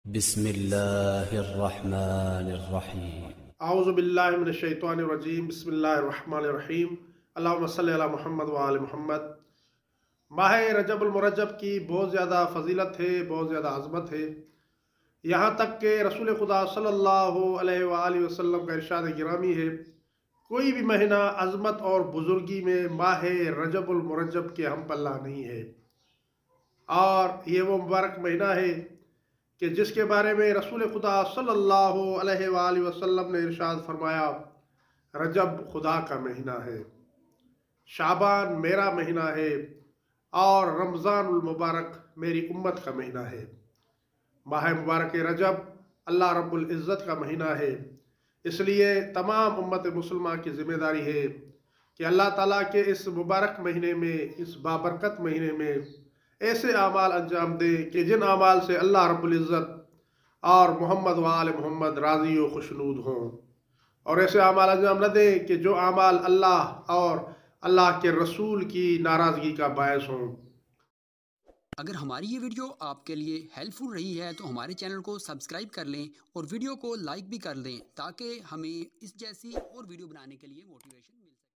بسم الله الرحمن الرحيم اعوذ باللہ من الشیطان الرجیم بسم اللہ الرحمن الرحیم اللہم صلی علی محمد وآل محمد۔ ماہ رجب المرجب کی بہت زیادہ فضیلت ہے، بہت زیادہ عظمت ہے، یہاں تک کہ رسول خدا صلی اللہ علیہ وآلہ وسلم کا ارشاد گرامی ہے، کوئی بھی مہینہ عظمت اور بزرگی میں ماہ رجب المرجب کے ہم پلہ نہیں ہے۔ اور یہ وہ مبارک مہینہ ہے کہ جس کے بارے میں رسول خدا صلی اللہ علیہ وآلہ وسلم نے ارشاد فرمایا، رجب خدا کا مہینہ ہے، شعبان میرا مہینہ ہے، اور رمضان المبارک میری امت کا مہینہ ہے۔ ماہ مبارک رجب اللہ رب العزت کا مہینہ ہے، اس لیے تمام امت مسلمہ کی ذمہ داری ہے کہ اللہ تعالیٰ کے اس مبارک مہینے میں، اس بابرکت مہینے میں ایسے اعمال انجام دے کہ جن اعمال سے اللہ رب العزت اور محمد و آل محمد راضی و خوشنود ہوں، اور ایسے اعمال انجام نہ دے کہ جو اعمال اللہ اور اللہ کے رسول کی ناراضگی کا باعث ہوں۔ اگر ہماری یہ ویڈیو آپ کے لیے ہیلپ فل رہی ہے تو ہمارے چینل کو سبسکرائب کر لیں اور ویڈیو کو لائک بھی کر دیں تاکہ ہمیں اس جیسی اور ویڈیو بنانے کے لیے موٹیویشن